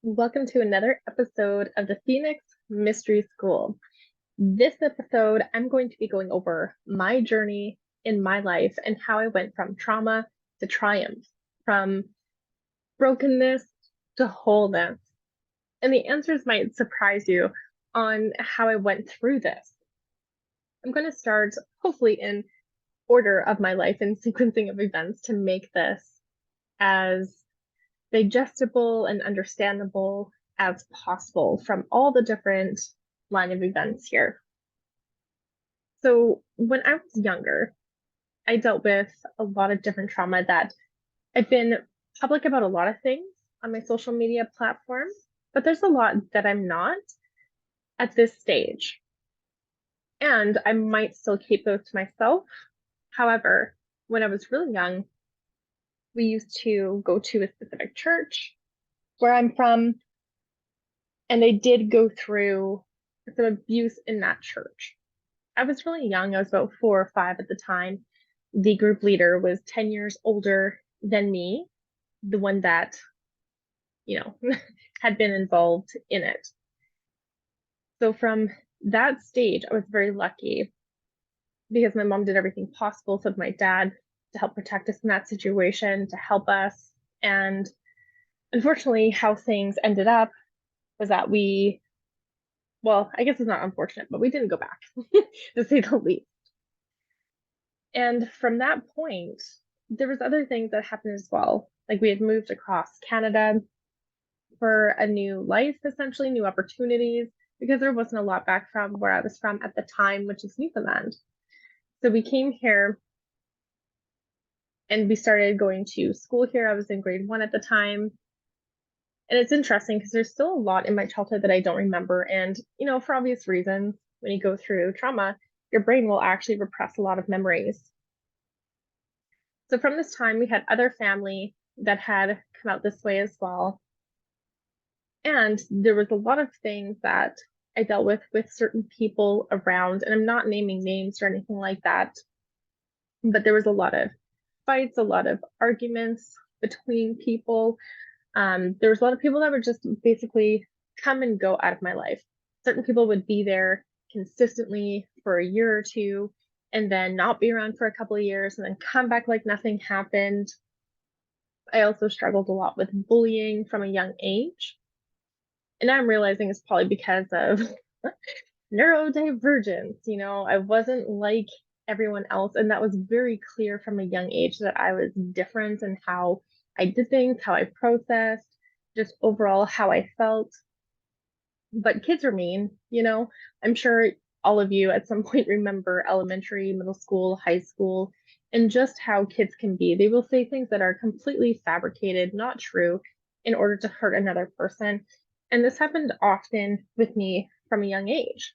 Welcome to another episode of the Phoenix Mystery School. This episode, I'm going to be going over my journey in my life and how I went from trauma to triumph, from brokenness to wholeness. And the answers might surprise you on how I went through this. I'm going to start, hopefully, in order of my life and sequencing of events to make this as digestible and understandable as possible from all the different line of events here. So when I was younger, I dealt with a lot of different trauma that I've been public about a lot of things on my social media platforms, but there's a lot that I'm not at this stage. And I might still keep those to myself. However, when I was really young, we used to go to a specific church where I'm from, and they did go through some abuse in that church. I was really young. I was about 4 or 5 at the time. The group leader was 10 years older than me, the one that, you know, had been involved in it. So from that stage, I was very lucky because my mom did everything possible. So did my dad to help protect us in that situation, to help us. And unfortunately, how things ended up was that well, I guess it's not unfortunate, but we didn't go back, to say the least. And from that point, there was other things that happened as well. Like we had moved across Canada for a new life, essentially, new opportunities, because there wasn't a lot back from where I was from at the time, which is Newfoundland. So we came here and we started going to school here. I was in grade 1 at the time. And it's interesting because there's still a lot in my childhood that I don't remember. And, for obvious reasons, when you go through trauma, your brain will actually repress a lot of memories. So from this time, we had other family that had come out this way as well. And there was a lot of things that I dealt with certain people around, and I'm not naming names or anything like that, but there was a lot of fights, a lot of arguments between people. There was a lot of people that would just basically come and go out of my life. Certain people would be there consistently for a year or two and then not be around for a couple of years and then come back like nothing happened. I also struggled a lot with bullying from a young age. And I'm realizing it's probably because of neurodivergence. I wasn't like everyone else. And that was very clear from a young age that I was different in how I did things, how I processed, just overall how I felt. But kids are mean. I'm sure all of you at some point remember elementary, middle school, high school, and just how kids can be. They will say things that are completely fabricated, not true, in order to hurt another person. And this happened often with me from a young age.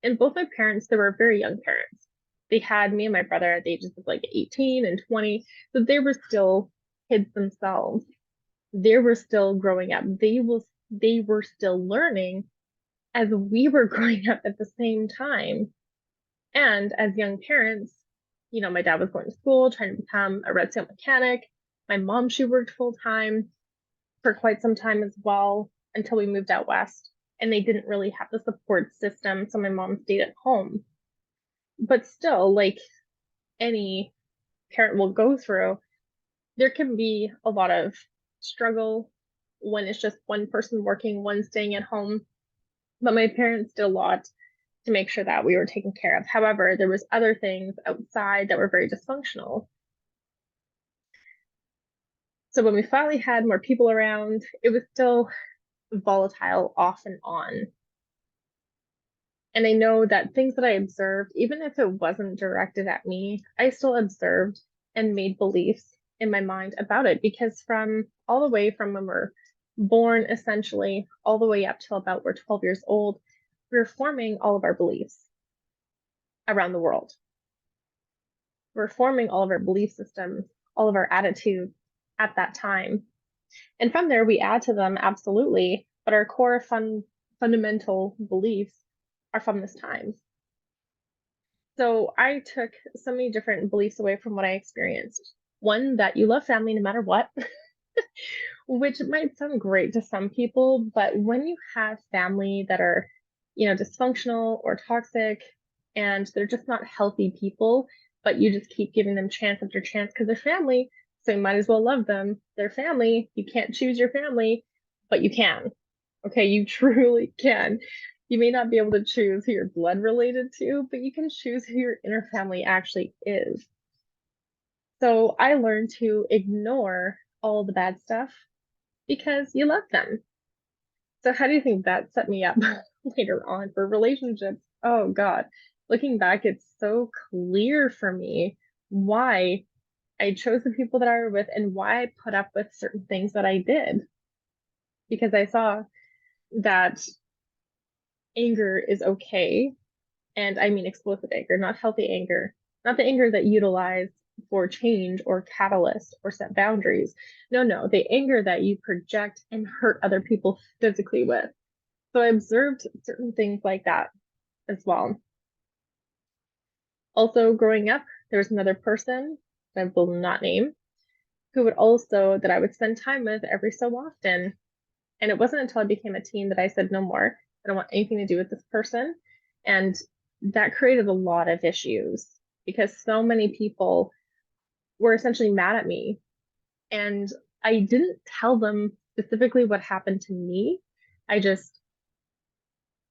And both my parents, they were very young parents. They had me and my brother at the ages of like 18 and 20. So they were still kids themselves. They were still growing up. They were still learning as we were growing up at the same time. And as young parents, my dad was going to school, trying to become a red seal mechanic. My mom, she worked full time for quite some time as well until we moved out west. And they didn't really have the support system. So my mom stayed at home. But still, like any parent will go through, there can be a lot of struggle when it's just one person working, one staying at home. But my parents did a lot to make sure that we were taken care of. However, there was other things outside that were very dysfunctional. So when we finally had more people around, it was still volatile off and on. And I know that things that I observed, even if it wasn't directed at me, I still observed and made beliefs in my mind about it because from all the way from when we're born, essentially, all the way up till about we're 12 years old, we're forming all of our beliefs around the world. We're forming all of our belief systems, all of our attitudes at that time. And from there, we add to them absolutely, but our core fundamental beliefs are from this time. So I took so many different beliefs away from what I experienced. One, that you love family no matter what. which might sound great to some people, but when you have family that are, dysfunctional or toxic and they're just not healthy people, but you just keep giving them chance after chance because they're family, so you might as well love them. They're family. You can't choose your family, but you can. Okay, you truly can. You may not be able to choose who you're blood related to, but you can choose who your inner family actually is. So I learned to ignore all the bad stuff because you love them. So how do you think that set me up later on for relationships? Oh God, looking back, it's so clear for me why I chose the people that I were with and why I put up with certain things that I did. Because I saw that anger is okay. And I mean explosive anger, not healthy anger, not the anger that utilized for change or catalyst or set boundaries. No, no, the anger that you project and hurt other people physically with. So I observed certain things like that as well. Also, growing up, there was another person that I will not name who would also, that I would spend time with every so often. And it wasn't until I became a teen that I said, no more. I don't want anything to do with this person. And that created a lot of issues because so many people were essentially mad at me. And I didn't tell them specifically what happened to me. I just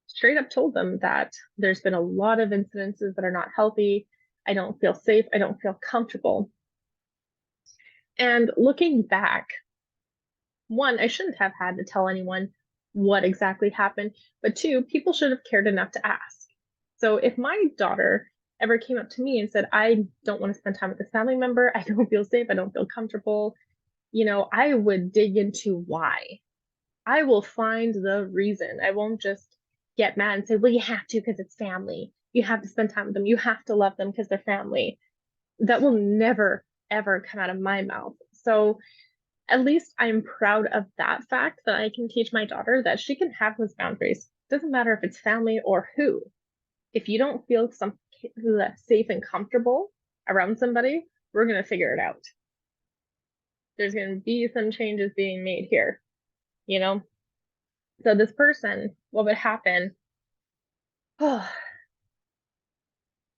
straight up told them that there's been a lot of incidences that are not healthy. I don't feel safe. I don't feel comfortable. And looking back, one, I shouldn't have had to tell anyone what exactly happened, but two, people should have cared enough to ask. So if my daughter ever came up to me and said, I don't want to spend time with this family member, I don't feel safe, I don't feel comfortable, I would dig into why. I will find the reason. I won't just get mad and say, well, you have to because it's family. You have to spend time with them. You have to love them because they're family. That will never, ever come out of my mouth. So at least I'm proud of that fact that I can teach my daughter that she can have those boundaries. Doesn't matter if it's family or who. If you don't feel safe and comfortable around somebody, we're going to figure it out. There's going to be some changes being made here, you know? So this person, what would happen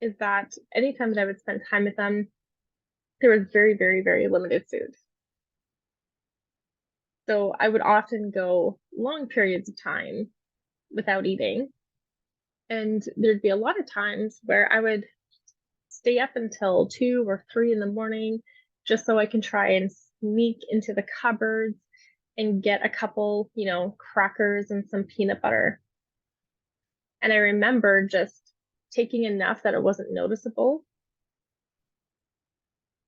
is that anytime that I would spend time with them, there was very, very, very limited food. So I would often go long periods of time without eating. And there'd be a lot of times where I would stay up until 2 or 3 in the morning just so I can try and sneak into the cupboards and get a couple, crackers and some peanut butter. And I remember just taking enough that it wasn't noticeable,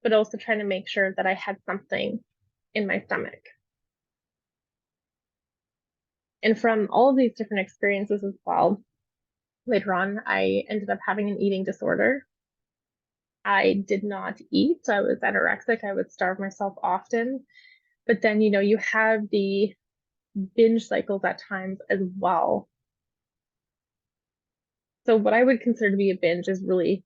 but also trying to make sure that I had something in my stomach. And from all of these different experiences as well, later on, I ended up having an eating disorder. I did not eat. I was anorexic. I would starve myself often. But then, you have the binge cycles at times as well. So what I would consider to be a binge is really,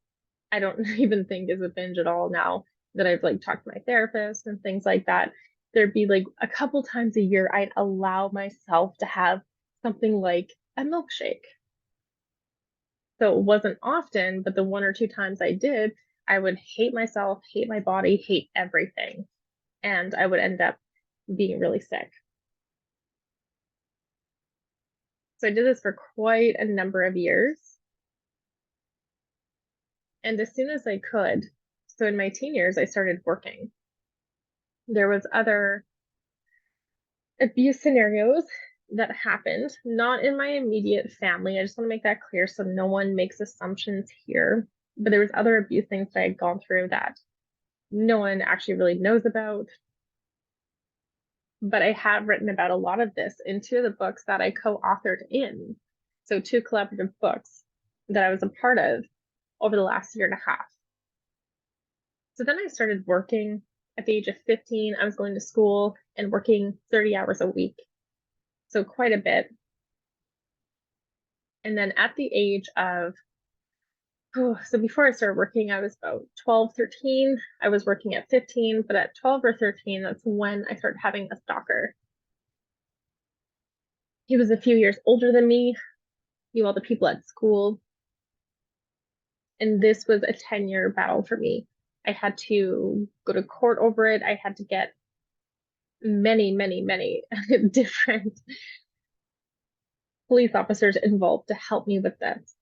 I don't even think is a binge at all now that I've like talked to my therapist and things like that. There'd be like a couple times a year I'd allow myself to have something like a milkshake. So it wasn't often, but the 1 or 2 times I did, I would hate myself, hate my body, hate everything. And I would end up being really sick. So I did this for quite a number of years. And as soon as I could, so in my teen years, I started working. There was other abuse scenarios that happened, not in my immediate family. I just want to make that clear so no one makes assumptions here. But there was other abuse things that I had gone through that no one actually really knows about. But I have written about a lot of this in 2 of the books that I co-authored in. So 2 collaborative books that I was a part of over the last year and a half. So then I started working at the age of 15. I was going to school and working 30 hours a week. So quite a bit. And then at the age of, so before I started working, I was about 12, 13. I was working at 15, but at 12 or 13, that's when I started having a stalker. He was a few years older than me, knew all the people at school, and this was a 10-year battle for me. I had to go to court over it. I had to get many, many, many different police officers involved to help me with this.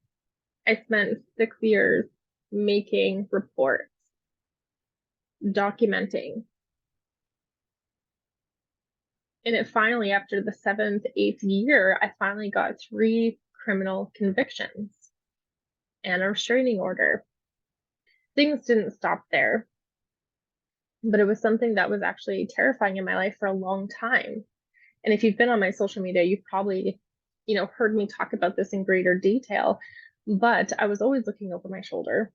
I spent 6 years making reports, documenting. And it finally, after the seventh, eighth year, I finally got 3 criminal convictions and a restraining order. Things didn't stop there, but it was something that was actually terrifying in my life for a long time. And if you've been on my social media, you've probably, heard me talk about this in greater detail. But I was always looking over my shoulder.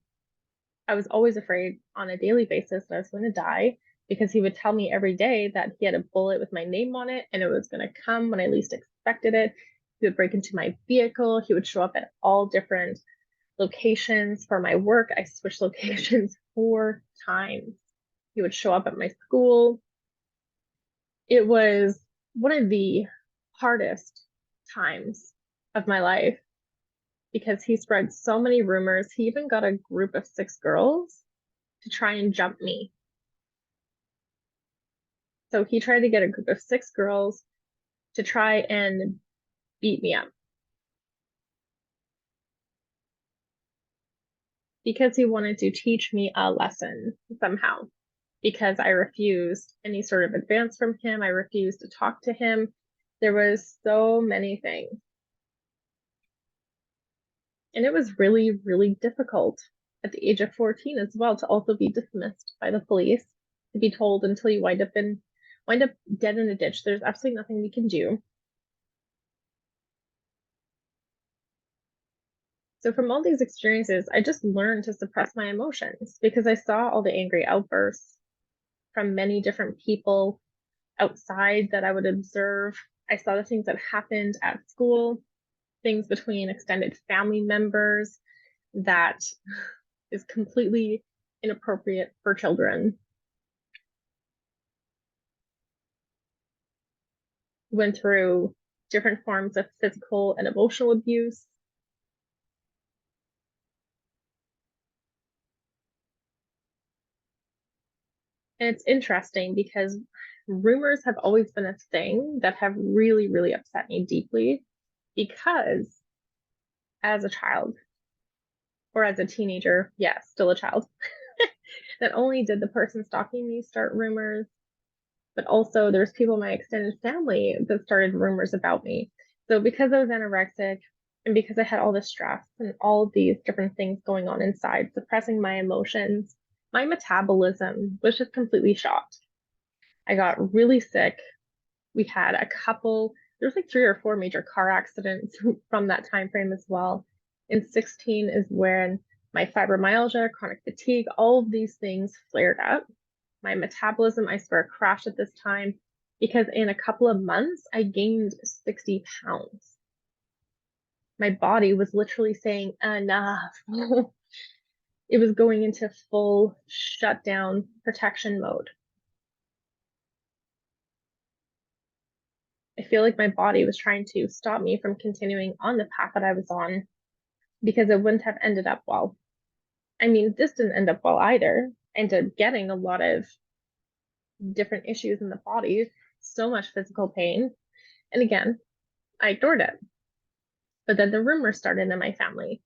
I was always afraid on a daily basis that I was going to die because he would tell me every day that he had a bullet with my name on it and it was going to come when I least expected it. He would break into my vehicle. He would show up at all different locations for my work. I switched locations 4 times. He would show up at my school. It was one of the hardest times of my life because he spread so many rumors. He even got a group of 6 girls to try and jump me. So he tried to get a group of 6 girls to try and beat me up because he wanted to teach me a lesson somehow. Because I refused any sort of advance from him, I refused to talk to him. There was so many things. And it was really, really difficult at the age of 14 as well to also be dismissed by the police, to be told until you wind up dead in a ditch. There's absolutely nothing we can do. So from all these experiences, I just learned to suppress my emotions because I saw all the angry outbursts from many different people outside that I would observe. I saw the things that happened at school, things between extended family members that is completely inappropriate for children. Went through different forms of physical and emotional abuse. And it's interesting because rumors have always been a thing that have really, really upset me deeply because as a child or as a teenager, yes, still a child, not only did the person stalking me start rumors, but also there's people in my extended family that started rumors about me. So because I was anorexic and because I had all this stress and all of these different things going on inside, suppressing my emotions, my metabolism was just completely shot. I got really sick. We had there's like 3 or 4 major car accidents from that time frame as well. In 16 is when my fibromyalgia, chronic fatigue, all of these things flared up. My metabolism, I swear, crashed at this time because in a couple of months, I gained 60 pounds. My body was literally saying, enough. It was going into full shutdown protection mode. I feel like my body was trying to stop me from continuing on the path that I was on because it wouldn't have ended up well. I mean, this didn't end up well either. I ended up getting a lot of different issues in the body, so much physical pain. And again, I ignored it. But then the rumors started in my family.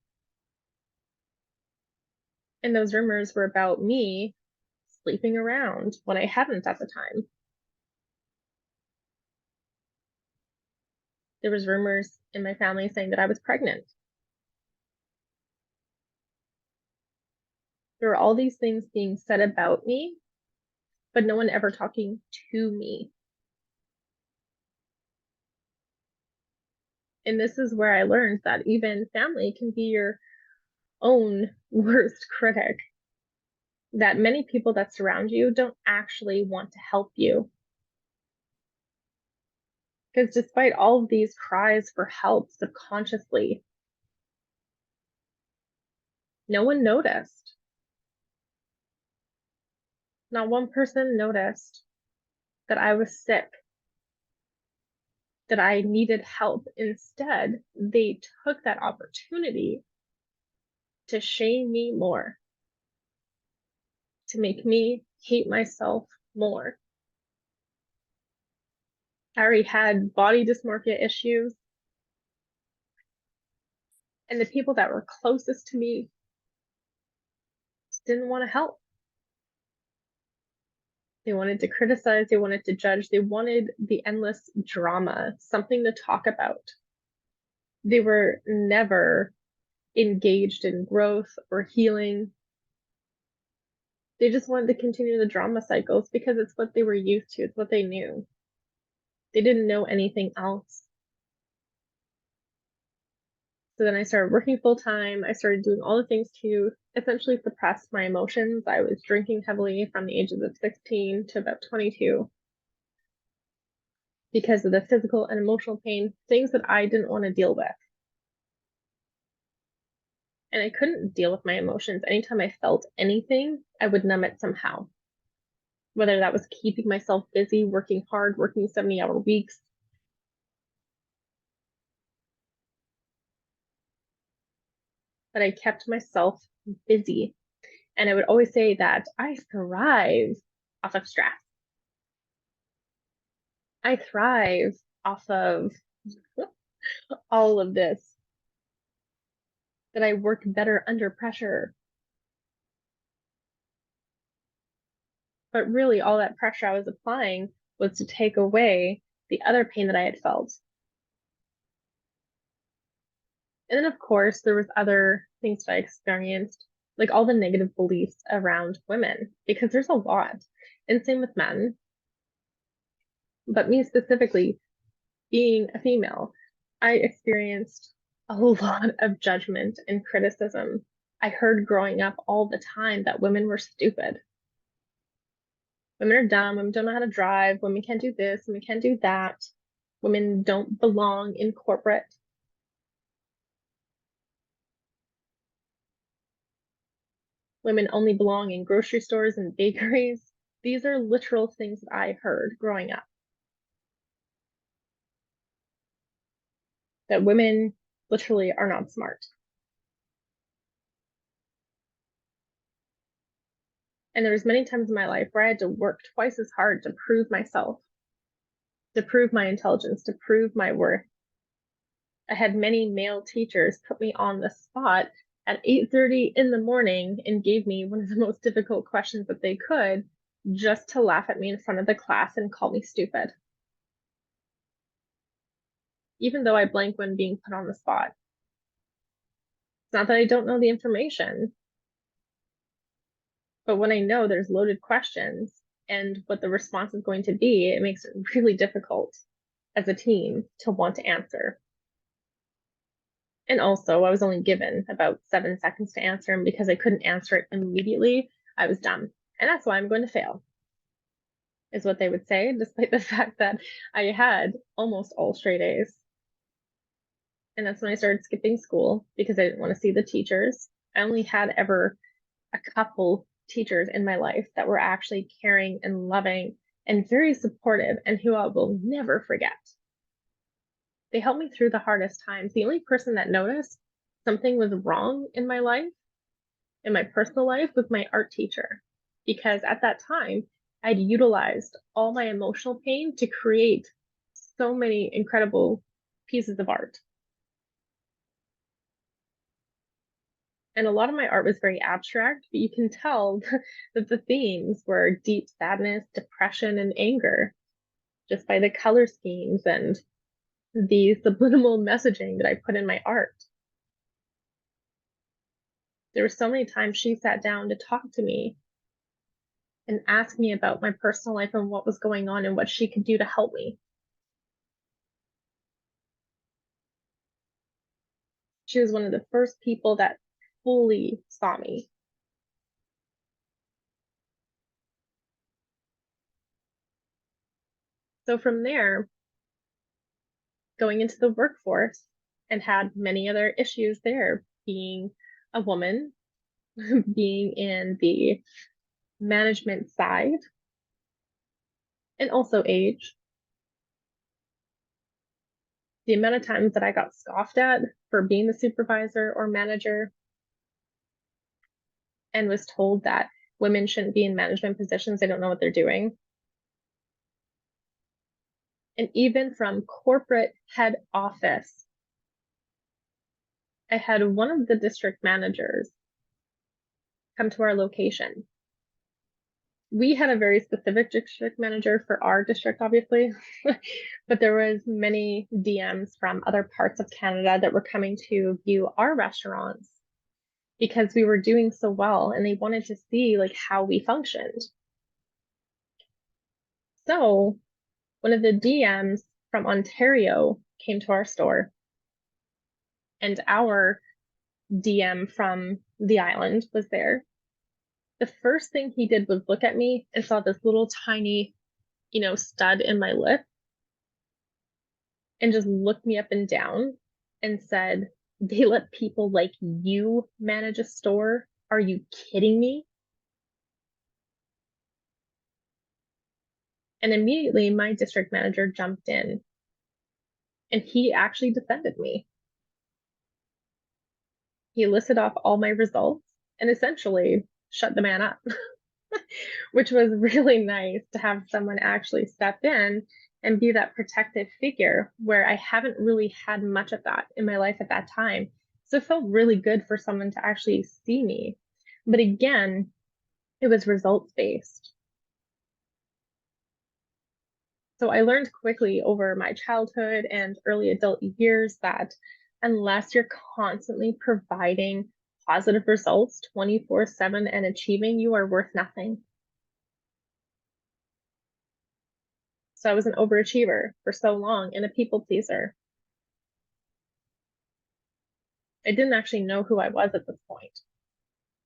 And those rumors were about me sleeping around when I hadn't at the time. There was rumors in my family saying that I was pregnant. There were all these things being said about me, but no one ever talking to me. And this is where I learned that even family can be your own worst critic. That many people that surround you don't actually want to help you. Because despite all of these cries for help subconsciously, no one noticed. Not one person noticed that I was sick. that I needed help. Instead, they took that opportunity to shame me more, to make me hate myself more. I already had body dysmorphia issues, and the people that were closest to me didn't want to help. They wanted to criticize, they wanted to judge, they wanted the endless drama, something to talk about. They were never engaged in growth or healing. They just wanted to continue the drama cycles because it's what they were used to, it's what they knew. They didn't know anything else. So then I started working full time. I started doing all the things to essentially suppress my emotions. I was drinking heavily from the ages of 16 to about 22 because of the physical and emotional pain, things that I didn't want to deal with. And I couldn't deal with my emotions. Anytime I felt anything, I would numb it somehow. Whether that was keeping myself busy, working hard, working 70-hour weeks. But I kept myself busy. And I would always say that I thrive off of stress. I thrive off of all of this, that I work better under pressure. But really, all that pressure I was applying was to take away the other pain that I had felt. And then, of course, there was other things that I experienced, like all the negative beliefs around women, because there's a lot. And same with men. But me specifically, being a female, I experienced a lot of judgment and criticism. I heard growing up all the time that women were stupid. Women are dumb, women don't know how to drive, women can't do this, women can't do that, women don't belong in corporate. Women only belong in grocery stores and bakeries. These are literal things that I heard growing up. That women literally are not smart. And there was many times in my life where I had to work twice as hard to prove myself, to prove my intelligence, to prove my worth. I had many male teachers put me on the spot at 8:30 in the morning and gave me one of the most difficult questions that they could, just to laugh at me in front of the class and call me stupid. Even though I blank when being put on the spot. It's not that I don't know the information, but when I know there's loaded questions and what the response is going to be, it makes it really difficult as a team to want to answer. And also, I was only given about 7 seconds to answer, and because I couldn't answer it immediately, I was dumb. And that's why I'm going to fail, is what they would say, despite the fact that I had almost all straight A's. And that's when I started skipping school because I didn't want to see the teachers. I only had ever a couple teachers in my life that were actually caring and loving and very supportive and who I will never forget. They helped me through the hardest times. The only person that noticed something was wrong in my life, in my personal life, was my art teacher. Because at that time, I'd utilized all my emotional pain to create so many incredible pieces of art. And a lot of my art was very abstract, but you can tell that the themes were deep sadness, depression, and anger just by the color schemes and the subliminal messaging that I put in my art. There were so many times she sat down to talk to me and ask me about my personal life and what was going on and what she could do to help me. She was one of the first people that fully saw me. So from there, going into the workforce and had many other issues there, being a woman, being in the management side, and also age. The amount of times that I got scoffed at for being the supervisor or manager and was told that women shouldn't be in management positions, they don't know what they're doing. And even from corporate head office, I had one of the district managers come to our location. We had a very specific district manager for our district, obviously, but there was many DMs from other parts of Canada that were coming to view our restaurants because we were doing so well and they wanted to see like how we functioned. So one of the DMs from Ontario came to our store, and our DM from the island was there. The first thing he did was look at me and saw this little tiny, stud in my lip and just looked me up and down and said, "They let people like you manage a store? Are you kidding me?" And immediately my district manager jumped in and he actually defended me. He listed off all my results and essentially shut the man up, which was really nice to have someone actually step in and be that protective figure where I haven't really had much of that in my life at that time. So it felt really good for someone to actually see me. But again, it was results based. So I learned quickly over my childhood and early adult years that unless you're constantly providing positive results 24/7 and achieving, you are worth nothing. So I was an overachiever for so long and a people pleaser. I didn't actually know who I was at this point.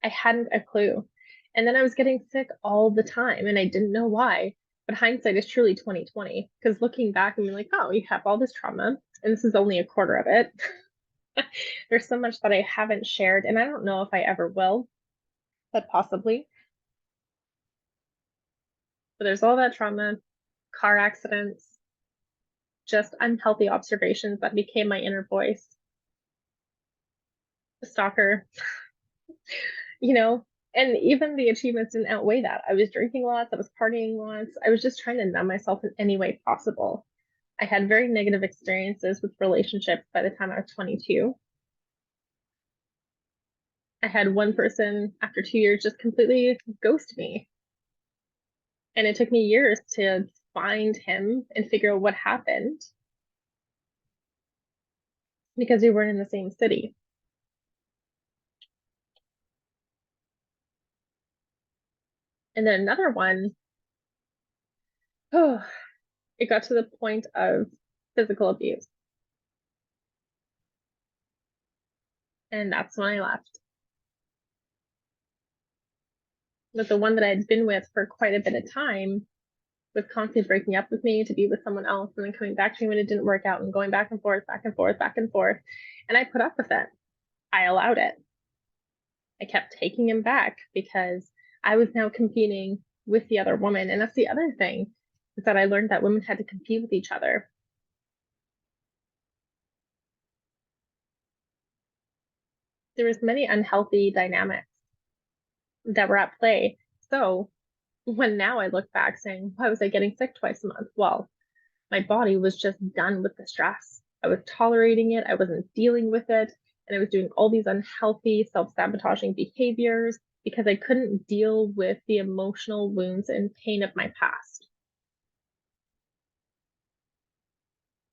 I hadn't a clue. And then I was getting sick all the time and I didn't know why. But hindsight is truly 2020 because looking back and being like, oh, you have all this trauma and this is only a quarter of it. There's so much that I haven't shared and I don't know if I ever will, but possibly. But there's all that trauma, car accidents, just unhealthy observations that became my inner voice. A stalker, you know, and even the achievements didn't outweigh that. I was drinking lots, I was partying lots, I was just trying to numb myself in any way possible. I had very negative experiences with relationships by the time I was 22. I had one person after 2 years just completely ghost me. And it took me years to find him and figure out what happened because we weren't in the same city. And then another one, oh, it got to the point of physical abuse. And that's when I left. But the one that I'd been with for quite a bit of time was constantly breaking up with me to be with someone else and then coming back to me when it didn't work out and going back and forth, back and forth, back and forth. And I put up with it. I allowed it. I kept taking him back because I was now competing with the other woman. And that's the other thing is that I learned that women had to compete with each other. There was many unhealthy dynamics that were at play. So when now I look back saying, why was I getting sick twice a month? Well, my body was just done with the stress. I was tolerating it, I wasn't dealing with it, and I was doing all these unhealthy, self-sabotaging behaviors because I couldn't deal with the emotional wounds and pain of my past.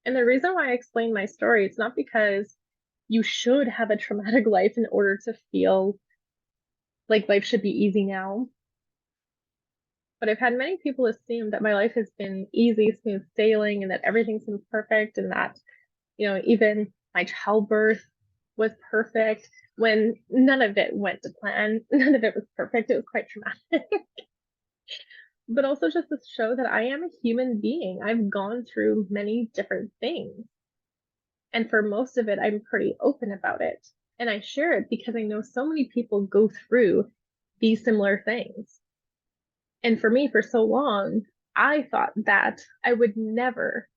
And the reason why I explain my story, it's not because you should have a traumatic life in order to feel like life should be easy now. But I've had many people assume that my life has been easy, smooth sailing, and that everything seems perfect, and that, even my childbirth was perfect when none of it went to plan. None of it was perfect. It was quite traumatic. But also just to show that I am a human being. I've gone through many different things. And for most of it, I'm pretty open about it. And I share it because I know so many people go through these similar things. And for me, for so long, I thought that I would never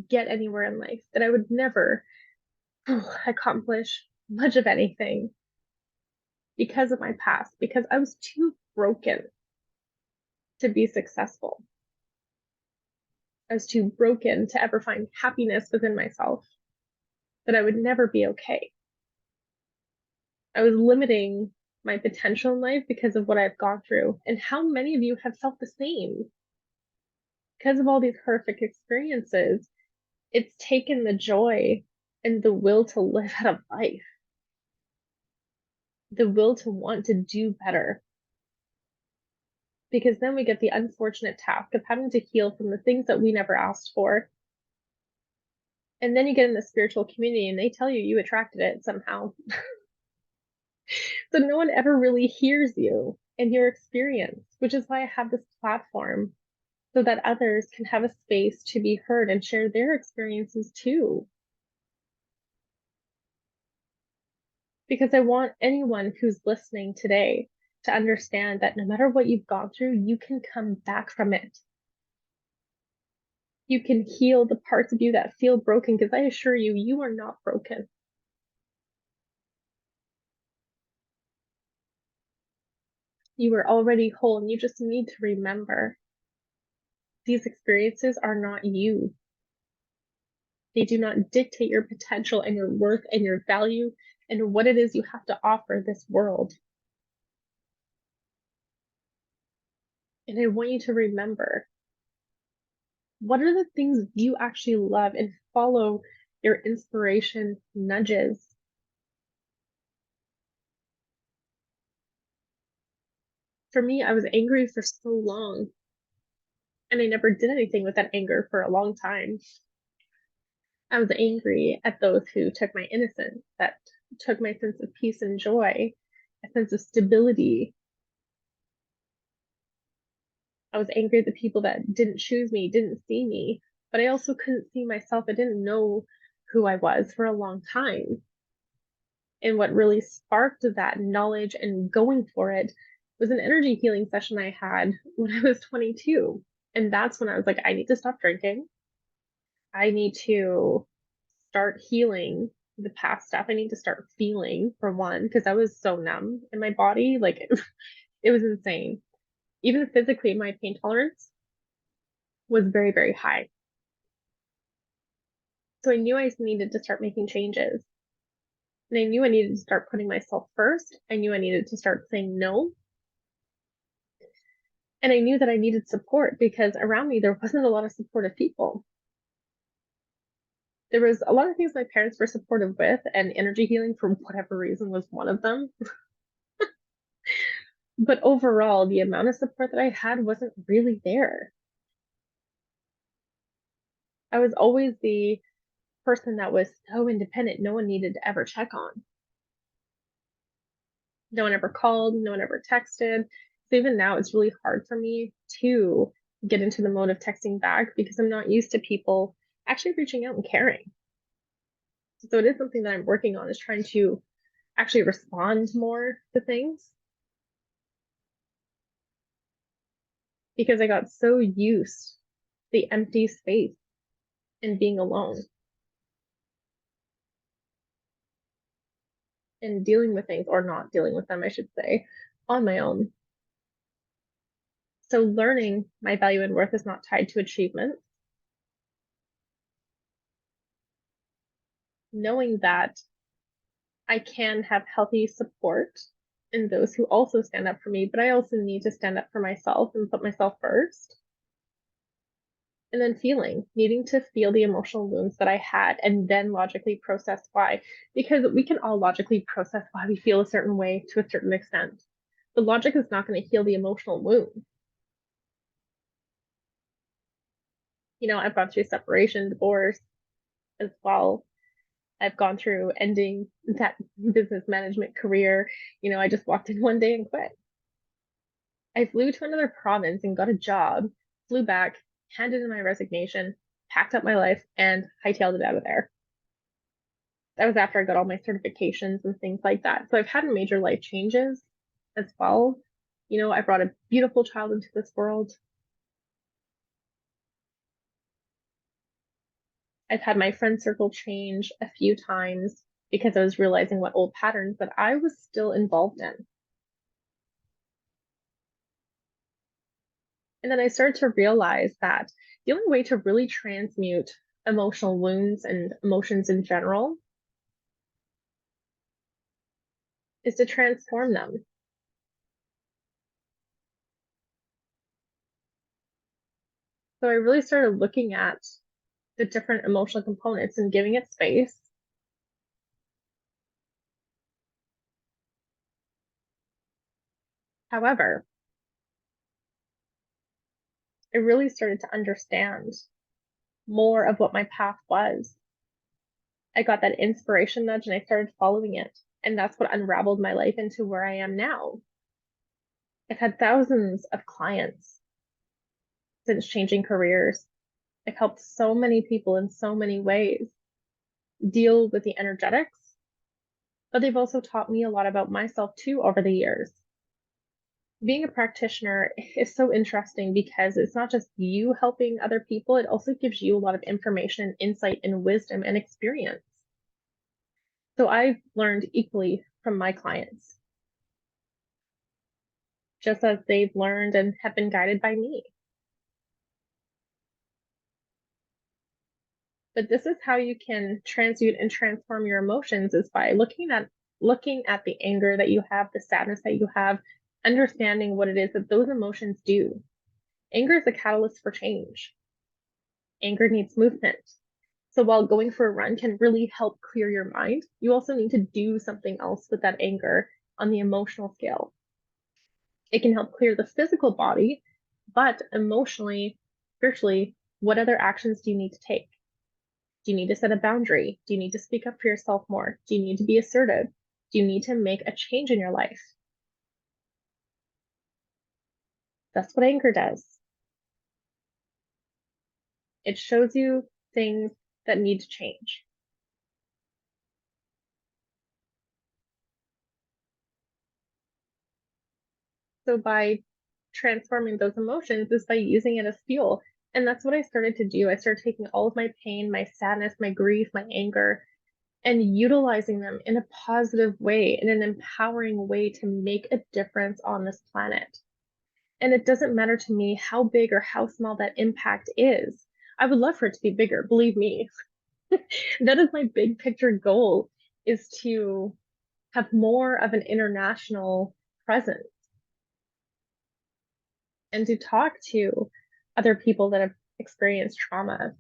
get anywhere in life, that I would never accomplish much of anything because of my past, because I was too broken to be successful. I was too broken to ever find happiness within myself, that I would never be okay. I was limiting my potential in life because of what I've gone through. And how many of you have felt the same? Because of all these horrific experiences, it's taken the joy and the will to live out of life, the will to want to do better. Because then we get the unfortunate task of having to heal from the things that we never asked for. And then you get in the spiritual community and they tell you you attracted it somehow. So no one ever really hears you and your experience, which is why I have this platform so that others can have a space to be heard and share their experiences too. Because I want anyone who's listening today to understand that no matter what you've gone through, you can come back from it. You can heal the parts of you that feel broken, because I assure you, you are not broken. You are already whole, and you just need to remember these experiences are not you. They do not dictate your potential and your worth and your value and what it is you have to offer this world. And I want you to remember, what are the things you actually love, and follow your inspiration nudges. For me, I was angry for so long, and I never did anything with that anger for a long time. I was angry at those who took my innocence, that took my sense of peace and joy, a sense of stability. I was angry at the people that didn't choose me, didn't see me, but I also couldn't see myself. I didn't know who I was for a long time. And what really sparked that knowledge and going for it was an energy healing session I had when I was 22. And that's when I was like, I need to stop drinking. I need to start healing the past stuff. I need to start feeling, for one, because I was so numb in my body. Like it was insane. Even physically, my pain tolerance was very, very high. So I knew I needed to start making changes. And I knew I needed to start putting myself first. I knew I needed to start saying no. And I knew that I needed support, because around me there wasn't a lot of supportive people. There was a lot of things my parents were supportive with, and energy healing, for whatever reason, was one of them. But overall, the amount of support that I had wasn't really there. I was always the person that was so independent, no one needed to ever check on. No one ever called, no one ever texted. So even now, it's really hard for me to get into the mode of texting back, because I'm not used to people actually reaching out and caring. So it is something that I'm working on, is trying to actually respond more to things, because I got so used to the empty space and being alone and dealing with things, or not dealing with them, I should say, on my own. So learning my value and worth is not tied to achievement. Knowing that I can have healthy support in those who also stand up for me, but I also need to stand up for myself and put myself first. And then needing to feel the emotional wounds that I had, and then logically process why. Because we can all logically process why we feel a certain way to a certain extent. The logic is not going to heal the emotional wound. I've gone through separation, divorce as well. I've gone through ending that business management career. I just walked in one day and quit. I flew to another province and got a job, flew back, handed in my resignation, packed up my life, and hightailed it out of there. That was after I got all my certifications and things like that. So I've had major life changes as well. I brought a beautiful child into this world. I've had my friend circle change a few times because I was realizing what old patterns that I was still involved in. And then I started to realize that the only way to really transmute emotional wounds and emotions in general is to transform them. So I really started looking at the different emotional components and giving it space. However, I really started to understand more of what my path was. I got that inspiration nudge and I started following it. And that's what unraveled my life into where I am now. I've had thousands of clients since changing careers. I've helped so many people in so many ways deal with the energetics, but they've also taught me a lot about myself too over the years. Being a practitioner is so interesting because it's not just you helping other people, it also gives you a lot of information, insight, and wisdom and experience. So I've learned equally from my clients, just as they've learned and have been guided by me. But this is how you can transmute and transform your emotions is by looking at the anger that you have, the sadness that you have, understanding what it is that those emotions do. Anger is a catalyst for change. Anger needs movement. So while going for a run can really help clear your mind, you also need to do something else with that anger on the emotional scale. It can help clear the physical body, but emotionally, spiritually, what other actions do you need to take? Do you need to set a boundary? Do you need to speak up for yourself more? Do you need to be assertive? Do you need to make a change in your life? That's what anger does. It shows you things that need to change. So by transforming those emotions is by using it as fuel. And that's what I started to do. I started taking all of my pain, my sadness, my grief, my anger, and utilizing them in a positive way, in an empowering way to make a difference on this planet. And it doesn't matter to me how big or how small that impact is. I would love for it to be bigger, believe me. That is my big picture goal is to have more of an international presence and to talk to other people that have experienced trauma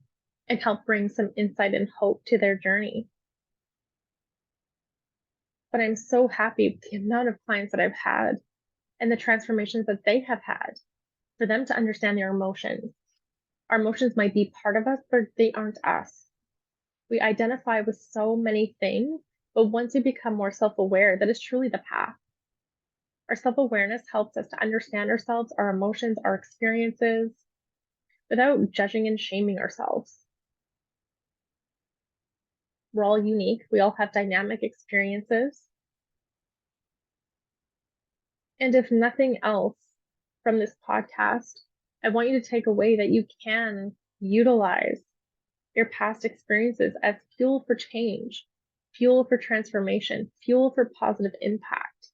and help bring some insight and hope to their journey. But I'm so happy with the amount of clients that I've had and the transformations that they have had for them to understand their emotions. Our emotions might be part of us, but they aren't us. We identify with so many things, but once we become more self aware, that is truly the path. Our self awareness helps us to understand ourselves, our emotions, our experiences without judging and shaming ourselves. We're all unique, we all have dynamic experiences. And if nothing else from this podcast, I want you to take away that you can utilize your past experiences as fuel for change, fuel for transformation, fuel for positive impact,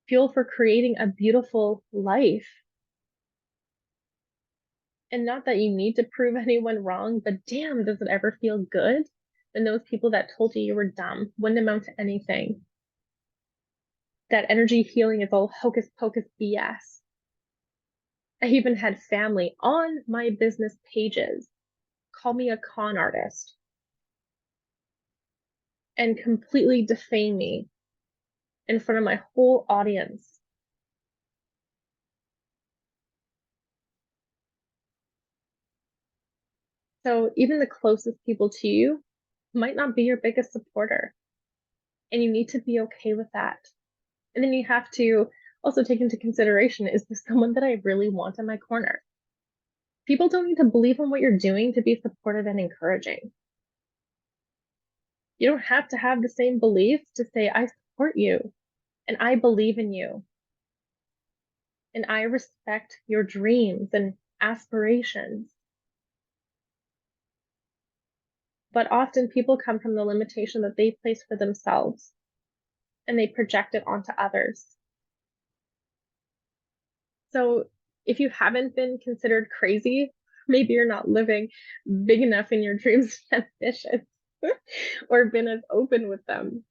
fuel for creating a beautiful life. And not that you need to prove anyone wrong, but damn, does it ever feel good when those people that told you were dumb wouldn't amount to anything? That energy healing is all hocus pocus BS. I even had family on my business pages call me a con artist and completely defame me in front of my whole audience. So even the closest people to you might not be your biggest supporter, and you need to be okay with that. And then you have to also take into consideration, is this someone that I really want in my corner? People don't need to believe in what you're doing to be supportive and encouraging. You don't have to have the same beliefs to say, I support you and I believe in you and I respect your dreams and aspirations. But often people come from the limitation that they place for themselves and they project it onto others. So if you haven't been considered crazy, maybe you're not living big enough in your dreams and ambitions or been as open with them.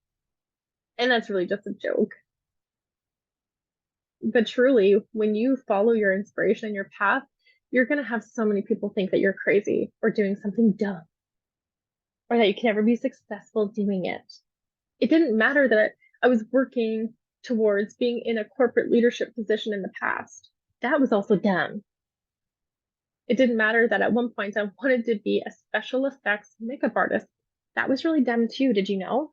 And that's really just a joke. But truly, when you follow your inspiration and your path, you're going to have so many people think that you're crazy or doing something dumb or that you can never be successful doing it. It didn't matter that I was working towards being in a corporate leadership position in the past. That was also dumb. It didn't matter that at one point I wanted to be a special effects makeup artist. That was really dumb too, did you know?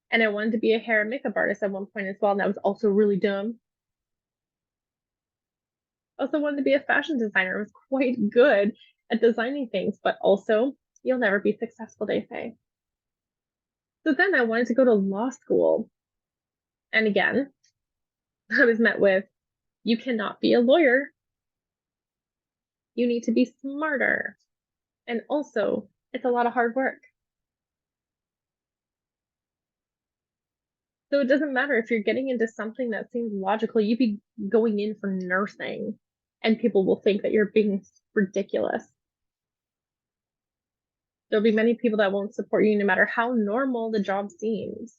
And I wanted to be a hair and makeup artist at one point as well, and that was also really dumb. I also wanted to be a fashion designer. I was quite good at designing things, but also you'll never be successful, they say. So then I wanted to go to law school. And again, I was met with, you cannot be a lawyer. You need to be smarter. And also, it's a lot of hard work. So it doesn't matter if you're getting into something that seems logical, you'd be going in for nursing, and people will think that you're being ridiculous. There'll be many people that won't support you no matter how normal the job seems.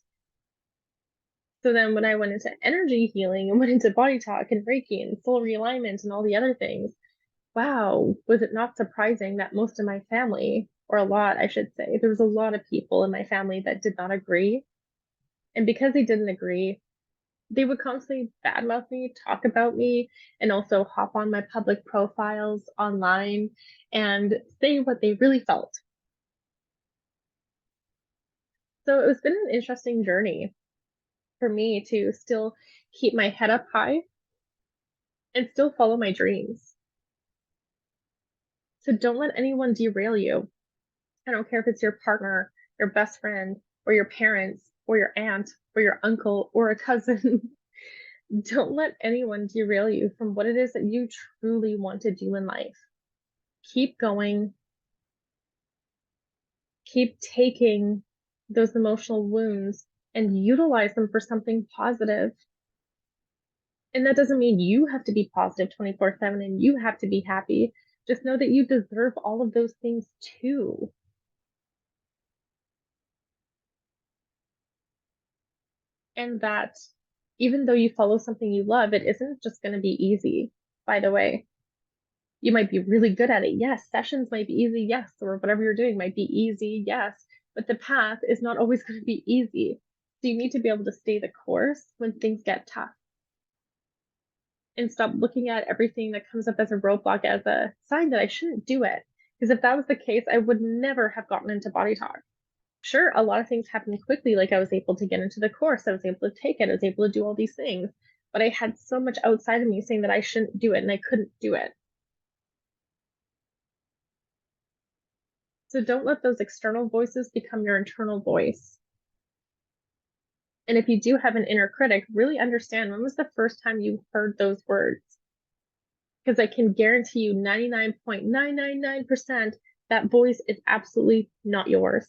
So then when I went into energy healing and went into body talk and Reiki and soul realignment and all the other things, wow, was it not surprising that most of my family, or a lot, I should say, there was a lot of people in my family that did not agree. And because they didn't agree, they would constantly badmouth me, talk about me, and also hop on my public profiles online and say what they really felt. So it's been an interesting journey for me to still keep my head up high and still follow my dreams. So don't let anyone derail you. I don't care if it's your partner, your best friend, or your parents, or your aunt, or your uncle, or a cousin. Don't let anyone derail you from what it is that you truly want to do in life. Keep going. Keep taking those emotional wounds and utilize them for something positive. And that doesn't mean you have to be positive 24/7 and you have to be happy. Just know that you deserve all of those things too. And that even though you follow something you love, it isn't just going to be easy, by the way. You might be really good at it. Yes, sessions might be easy. Yes, or whatever you're doing might be easy. Yes, but the path is not always going to be easy. So you need to be able to stay the course when things get tough and stop looking at everything that comes up as a roadblock as a sign that I shouldn't do it. Because if that was the case, I would never have gotten into body talk. Sure, a lot of things happened quickly, like I was able to get into the course, I was able to take it, I was able to do all these things. But I had so much outside of me saying that I shouldn't do it and I couldn't do it. So don't let those external voices become your internal voice. And if you do have an inner critic, really understand when was the first time you heard those words? Because I can guarantee you 99.999% that voice is absolutely not yours.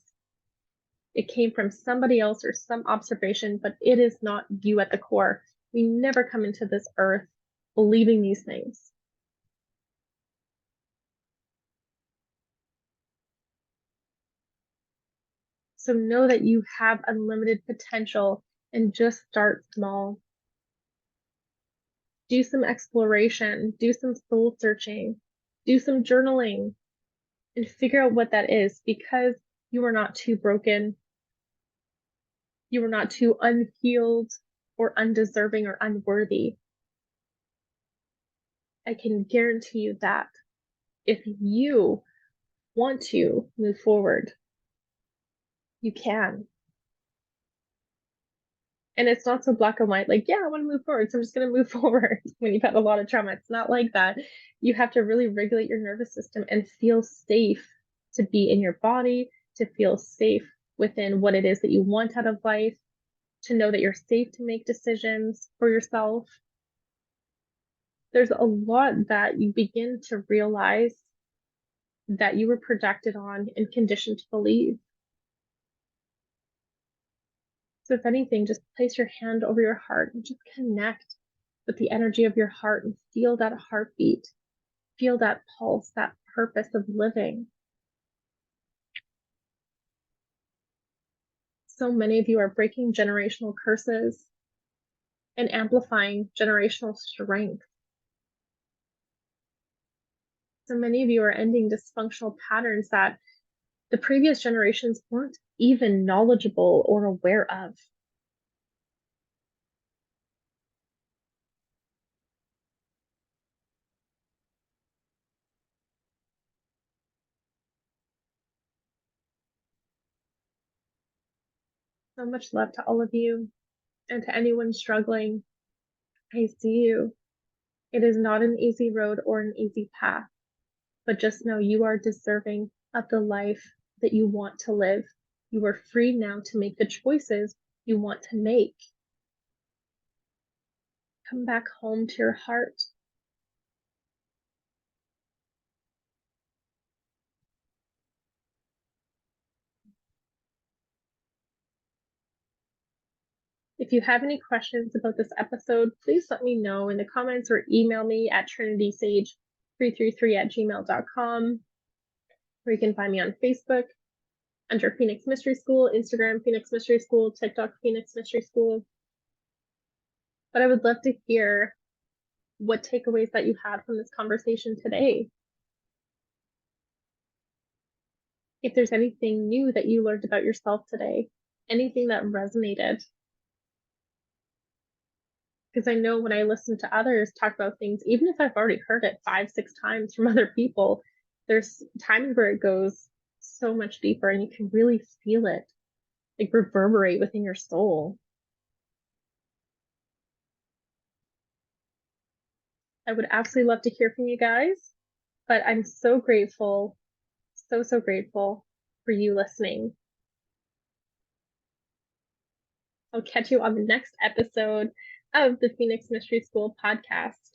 It came from somebody else or some observation, but it is not you at the core. We never come into this earth believing these things. So know that you have unlimited potential and just start small. Do some exploration, do some soul searching, do some journaling, and figure out what that is because you are not too broken. You are not too unhealed or undeserving or unworthy. I can guarantee you that if you want to move forward, you can. And it's not so black and white, like, yeah, I want to move forward, so I'm just going to move forward when you've had a lot of trauma. It's not like that. You have to really regulate your nervous system and feel safe to be in your body, to feel safe within what it is that you want out of life, to know that you're safe to make decisions for yourself. There's a lot that you begin to realize that you were projected on and conditioned to believe. So, if anything, just place your hand over your heart and just connect with the energy of your heart and feel that heartbeat, feel that pulse, that purpose of living. So many of you are breaking generational curses and amplifying generational strength. So many of you are ending dysfunctional patterns that the previous generations weren't even knowledgeable or aware of. So much love to all of you, and to anyone struggling. I see you. It is not an easy road or an easy path, but just know you are deserving of the life that you want to live. You are free now to make the choices you want to make. Come back home to your heart. If you have any questions about this episode, please let me know in the comments or email me at trinitysage333@gmail.com. Or you can find me on Facebook under Phoenix Mystery School, Instagram Phoenix Mystery School, TikTok Phoenix Mystery School. But I would love to hear what takeaways that you had from this conversation today. If there's anything new that you learned about yourself today, anything that resonated. Because I know when I listen to others talk about things, even if I've already heard it 5, 6 times from other people, there's times where it goes so much deeper and you can really feel it like reverberate within your soul. I would absolutely love to hear from you guys, but I'm so grateful, so grateful for you listening. I'll catch you on the next episode of the Phoenix Mystery School podcast.